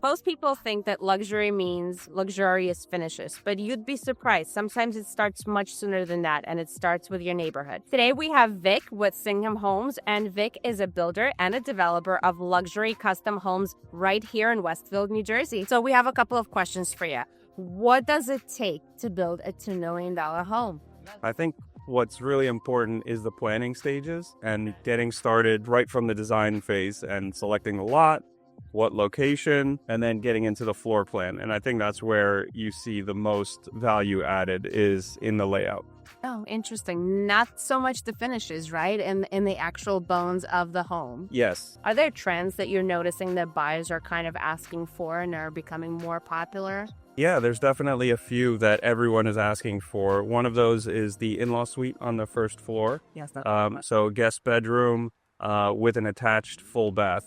Most people think that luxury means luxurious finishes, but you'd be surprised. Sometimes it starts much sooner than that, and it starts with your neighborhood. Today, we have Vic with Singham Homes, and Vic is a builder and a developer of luxury custom homes right here in Westfield, New Jersey. So we have a couple of questions for you. What does it take to build a $2 million home? I think what's really important is the planning stages and getting started right from the design phase and selecting the lot, what location, and then getting into the floor plan. And I think that's where you see the most value added is in the layout. Oh, interesting. Not so much the finishes, right? In the actual bones of the home. Yes. Are there trends that you're noticing that buyers are kind of asking for and are becoming more popular? Yeah, there's definitely a few that everyone is asking for. One of those is the in-law suite on the first floor. Yes, that's So guest bedroom with an attached full bath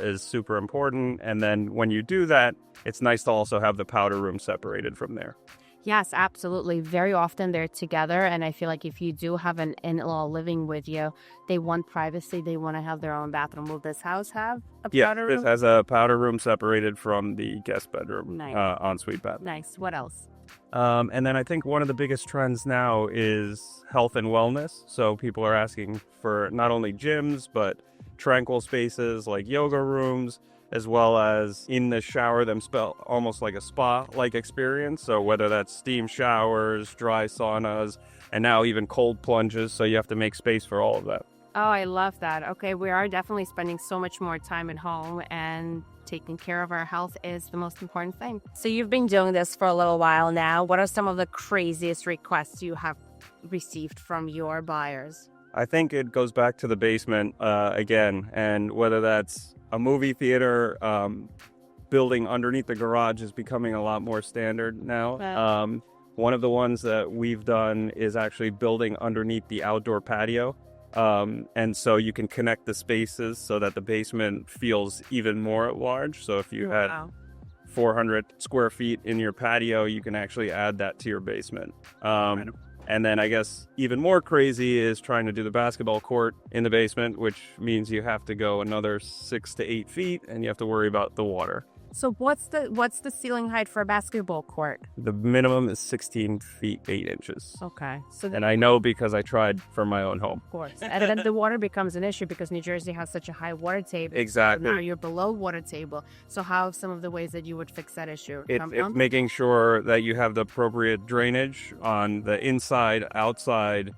is super important. And then when you do that, it's nice to also have the powder room separated from there. Yes, absolutely. Very often they're together. And I feel like if you do have an in-law living with you, they want privacy. They want to have their own bathroom. Will this house have a powder room? This has a powder room separated from the guest bedroom. Nice. Ensuite bath. Nice. What else? And then I think one of the biggest trends now is health and wellness. So people are asking for not only gyms, but tranquil spaces like yoga rooms, as well as in the shower themselves, almost like a spa-like experience. So whether that's steam showers, dry saunas, and now even cold plunges. So you have to make space for all of that. Oh, I love that. Okay, we are definitely spending so much more time at home, and taking care of our health is the most important thing. So you've been doing this for a little while now. What are some of the craziest requests you have received from your buyers? I think it goes back to the basement again, and whether that's a movie theater, building underneath the garage is becoming a lot more standard now. Wow. One of the ones that we've done is actually building underneath the outdoor patio. And so you can connect the spaces so that the basement feels even more large. So if you had 400 square feet in your patio, you can actually add that to your basement. And then I guess even more crazy is trying to do the basketball court in the basement, which means you have to go another 6 to 8 feet and you have to worry about the water. So what's the ceiling height for a basketball court? The minimum is 16 feet 8 inches. Okay. So And I know because I tried for my own home. of course. And then the water becomes an issue because New Jersey has such a high water table. Exactly. So now you're below water table. So how are some of the ways that you would fix that issue? It's making sure that you have the appropriate drainage on the inside, outside,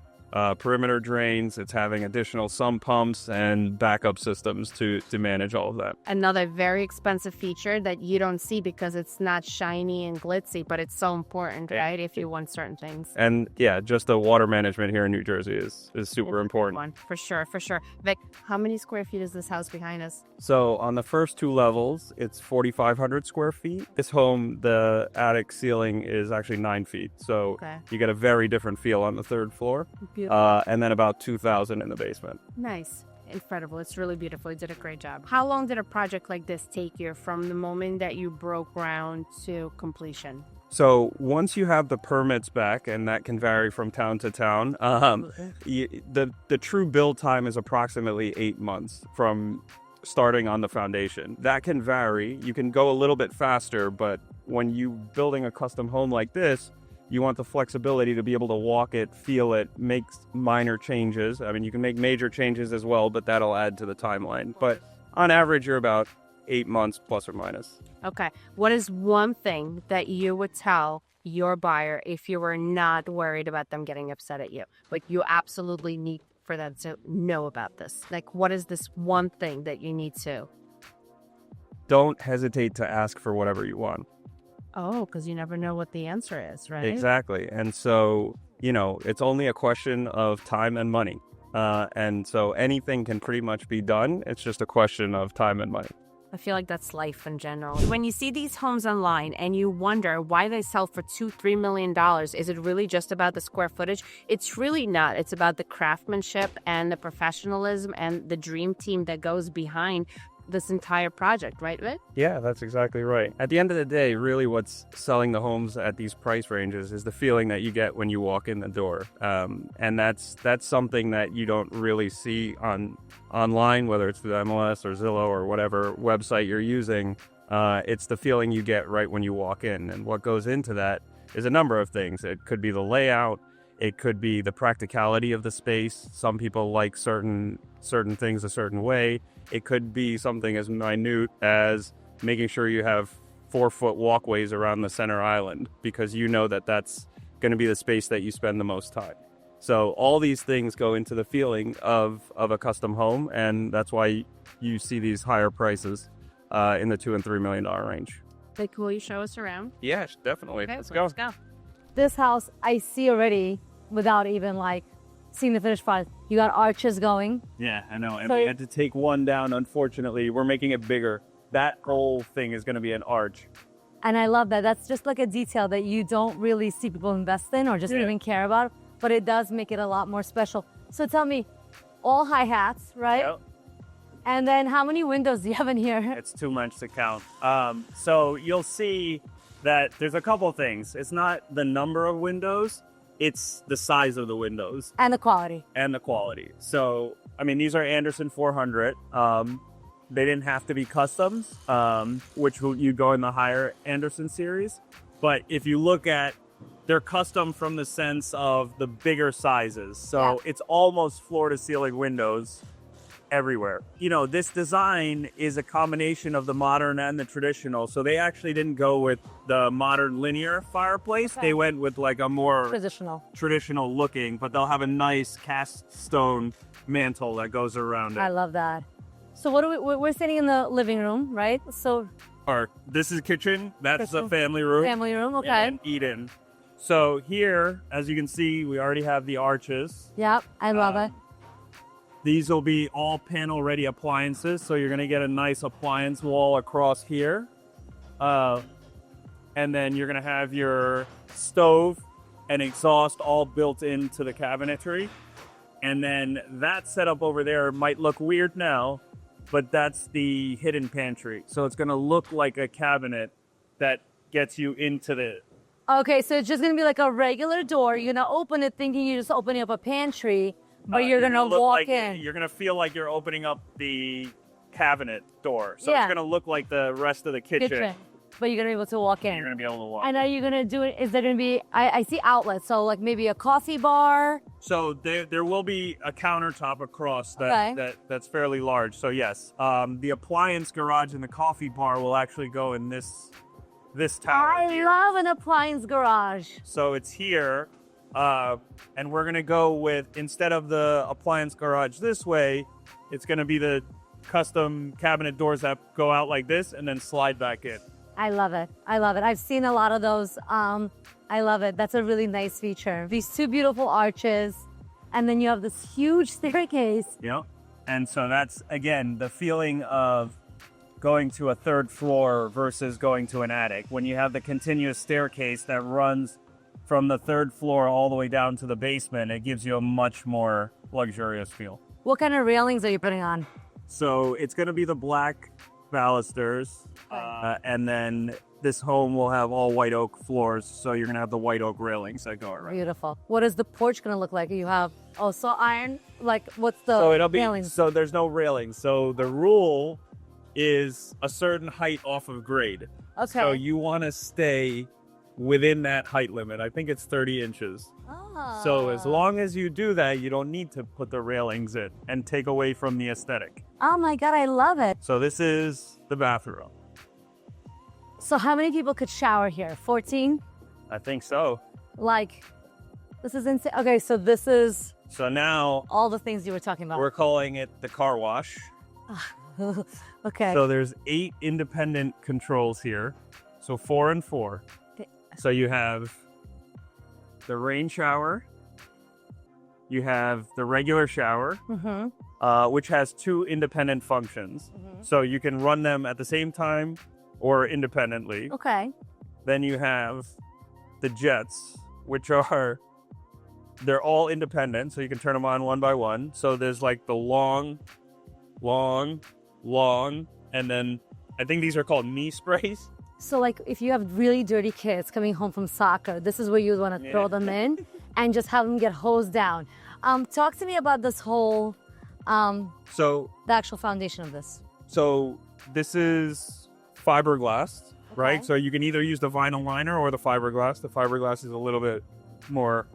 perimeter drains. It's having additional sump pumps and backup systems to manage all of that. Another very expensive feature that you don't see because it's not shiny and glitzy, but it's so important, right? If you want certain things. And yeah, just the water management here in New Jersey is super important. One, for sure, for sure. Vic, how many square feet is this house behind us? So on the first 2 levels, it's 4,500 square feet. This home, the attic ceiling is actually 9 feet. So you get a very different feel on the 3rd floor. And then about 2,000 in the basement. Nice. Incredible. It's really beautiful. You did a great job. How long did a project like this take you from the moment that you broke ground to completion? So once you have the permits back, and that can vary from town to town, the true build time is approximately 8 months from starting on the foundation. That can vary. You can go a little bit faster, but when you building a custom home like this, you want the flexibility to be able to walk it, feel it, make minor changes. I mean, you can make major changes as well, but that'll add to the timeline. But on average, you're about 8 months plus or minus. Okay. What is one thing that you would tell your buyer if you were not worried about them getting upset at you? Like, you absolutely need for them to know about this. Like, what is this one thing that you need to? Don't hesitate to ask for whatever you want. Oh, because you never know what the answer is, right? Exactly. And so, it's only a question of time and money. And so anything can pretty much be done. It's just a question of time and money. I feel like that's life in general. When you see these homes online and you wonder why they sell for $2-3 million, is it really just about the square footage? It's really not. It's about the craftsmanship and the professionalism and the dream team that goes behind this entire project, right, Vic? Yeah, that's exactly right. At the end of the day, really what's selling the homes at these price ranges is the feeling that you get when you walk in the door. And that's something that you don't really see online, whether it's through MLS or Zillow or whatever website you're using. It's the feeling you get right when you walk in. And what goes into that is a number of things. It could be the layout. It could be the practicality of the space. Some people like certain things a certain way. It could be something as minute as making sure you have 4-foot walkways around the center island, because you know that that's going to be the space that you spend the most time. So all these things go into the feeling of a custom home, and that's why you see these higher prices in the $2 and $3 million range. Like, will you show us around? Yes, definitely. Okay, Let's go. let's go. This house, I see already without even like seeing the finished product. You got arches going. Yeah, I know. And So- we had to take one down, unfortunately. We're making it bigger. That whole thing is going to be an arch. And I love that. That's just like a detail that you don't really see people invest in or just Yeah. even care about, but it does make it a lot more special. So tell me, all hi-hats, right? Yep. And then how many windows do you have in here? It's too much to count. So you'll see that there's a couple things. It's not the number of windows, it's the size of the windows And the quality. and the quality. So, I mean, these are Anderson 400. They didn't have to be customs, which you'd go in the higher Anderson series. But if you look at, they're custom from the sense of the bigger sizes. So Yeah. it's almost floor to ceiling windows everywhere. You know, this design is a combination of the modern and the traditional. So they actually didn't go with the modern linear fireplace. Okay. They went with like a more Traditional. traditional looking, but they'll have a nice cast stone mantle that goes around it. I love that. So what do we're sitting in the living room, right? So Or this is kitchen, that's the Kitchen. family room. family room, okay. And then Eden. So here, as you can see, we already have the arches. Yep, I love it. These will be all panel ready appliances. So you're gonna get a nice appliance wall across here. And then you're gonna have your stove and exhaust all built into the cabinetry. And then that setup over there might look weird now, but that's the hidden pantry. So it's gonna look like a cabinet that gets you into the... Okay, so it's just gonna be like a regular door. You're gonna open it thinking you're just opening up a pantry, but you're gonna look walk like, in. You're gonna feel like you're opening up the cabinet door. So Yeah. it's gonna look like the rest of the kitchen. But you're gonna be able to walk You're in. gonna be able to walk. And are you gonna do it? Is there gonna be? I see outlets, so like maybe a coffee bar. So there will be a countertop across Okay. that's fairly large. So yes, the appliance garage and the coffee bar will actually go in this tower. I here. love an appliance garage. So it's here, and we're gonna go with, instead of the appliance garage this way, it's gonna be the custom cabinet doors that go out like this and then slide back in. I love it. I love it. I've seen a lot of those. I love it. That's a really nice feature. These two beautiful arches, and then you have this huge staircase. Yep. And so that's, again, the feeling of going to a third floor versus going to an attic. When you have the continuous staircase that runs from the third floor all the way down to the basement, it gives you a much more luxurious feel. What kind of railings are you putting on? So it's going to be the black balusters, and then this home will have all white oak floors, so you're going to have the white oak railings that go around. Beautiful. What is the porch gonna look like? You have saw iron. Like what's the So it'll be, railings? so there's no railings. So the rule is a certain height off of grade. Okay. So you want to stay within that height limit. I think it's 30 inches. So as long as you do that, you don't need to put the railings in and take away from the aesthetic. Oh my God, I love it. So this is the bathroom. So how many people could shower here? 14? I think so. Like, this is insane. Okay, so this is So now all the things you were talking about. we're calling it the car wash. Okay. So there's 8 independent controls here. So 4 and 4. So you have the rain shower. You have the regular shower, which has 2 independent functions. So you can run them at the same time or independently. Okay. Then you have the jets, which are, they're all independent. So you can turn them on one by one. So there's like the long, and then I think these are called knee sprays. So like if you have really dirty kids coming home from soccer, this is where you would want to throw them in and just have them get hosed down. Talk to me about this whole, So the actual foundation of this. So this is fiberglass, right? Okay. So you can either use the vinyl liner or the fiberglass. The fiberglass is a little bit more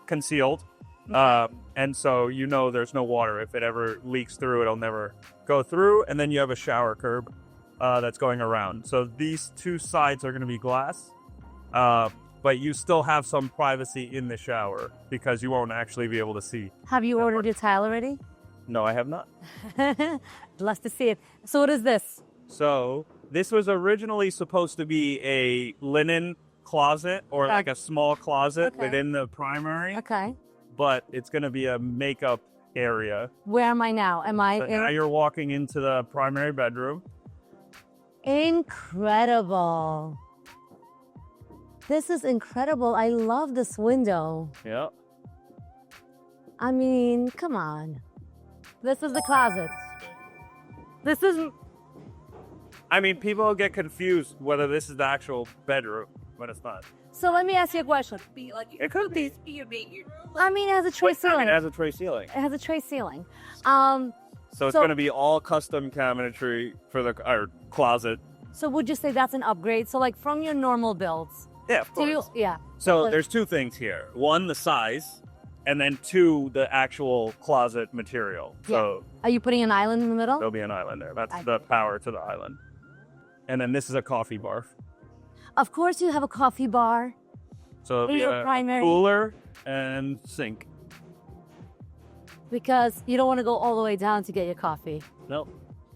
concealed. And so there's no water. If it ever leaks through, it'll never go through. And then you have a shower curb that's going around. So these two sides are going to be glass, but you still have some privacy in the shower because you won't actually be able to see. Have you ordered your tile already? No, I have not. Love to see it. So what is this? So this was originally supposed to be a linen closet or like a small closet within the primary. Okay. But it's going to be a makeup area. Where am I now? So now you're walking into the primary bedroom. Incredible. This is incredible. I love this window. Yeah. I mean, come on. This is the closet. This is... I mean, people get confused whether this is the actual bedroom, but it's not. So let me ask you a question. It could be. I mean, it has a tray ceiling. It has a tray ceiling. It has a tray ceiling. So it's going to be all custom cabinetry for the closet. So would you say that's an upgrade? So like from your normal builds? Yeah, of course. Yeah. So there's two things here. One, the size, and then two, the actual closet material. So are you putting an island in the middle? there'll be an island there. That's the power to the island. And then this is a coffee bar. Of course you have a coffee bar. So it'll be a primary cooler and sink. Because you don't want to go all the way down to get your coffee. Nope.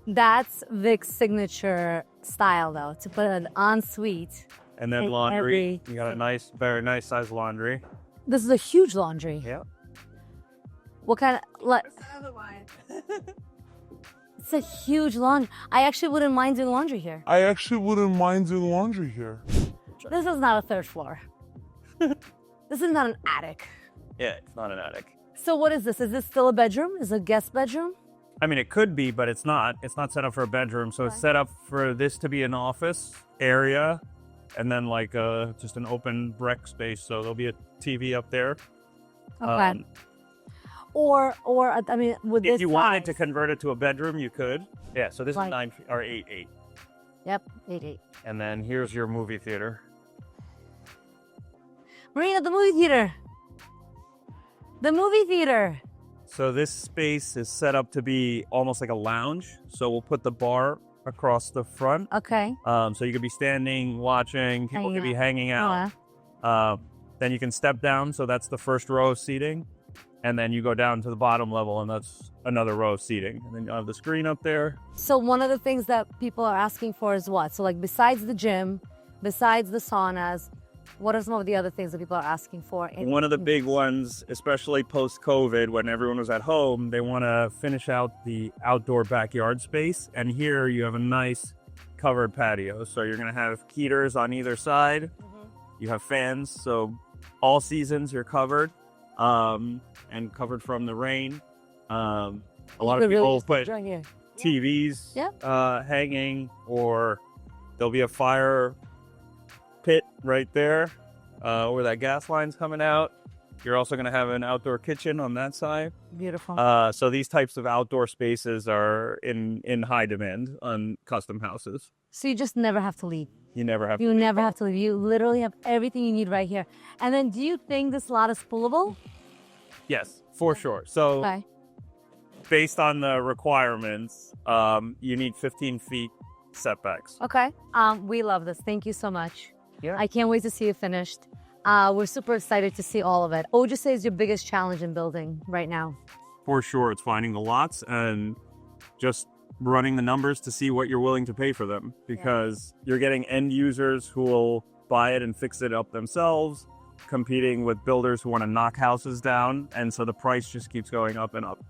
That's Vic's signature style, though, to put an ensuite. And then laundry. You got a very nice size laundry. This is a huge laundry. Yeah. What kind of... It's a huge laundry. I actually wouldn't mind doing laundry here. This is not a third floor. This is not an attic. Yeah, it's not an attic. So what is this? Is this still a bedroom? Is it a guest bedroom? I mean, it could be, but it's not. It's not set up for a bedroom. So it's set up for this to be an office area and then like just an open rec space. So there'll be a TV up there. Okay. Or I mean, with this if you wanted to convert it to a bedroom, you could. Yeah, so this is 9 feet, or 8. Yep, 8. And then here's your movie theater. Marina, the movie theater. The movie theater. So this space is set up to be almost like a lounge. So we'll put the bar across the front. Okay. So you could be standing, watching. People could be hanging out. Then you can step down. So that's the first row of seating. And then you go down to the bottom level, and that's another row of seating. And then you have the screen up there. So one of the things that people are asking for is what? So like besides the gym, besides the saunas, what are some of the other things that people are asking for? One of the big ones, especially post-COVID, when everyone was at home, they want to finish out the outdoor backyard space. And here you have a nice covered patio. So you're going to have heaters on either side. You have fans. So all seasons you're covered. And covered from the rain. A lot of people put TVs hanging, or there'll be a fire pit right there where that gas line's coming out. You're also going to have an outdoor kitchen on that side. Beautiful. So these types of outdoor spaces are in high demand on custom houses. So you just never have to leave. You never have to leave. You literally have everything you need right here. And then do you think this lot is pullable? Yes, for sure. So based on the requirements, you need 15 feet setbacks. Okay. We love this. Thank you so much. Yeah. I can't wait to see it finished. We're super excited to see all of it. What would you say is your biggest challenge in building right now? For sure, it's finding the lots and just running the numbers to see what you're willing to pay for them, because you're getting end users who will buy it and fix it up themselves, competing with builders who want to knock houses down, and so the price just keeps going up and up.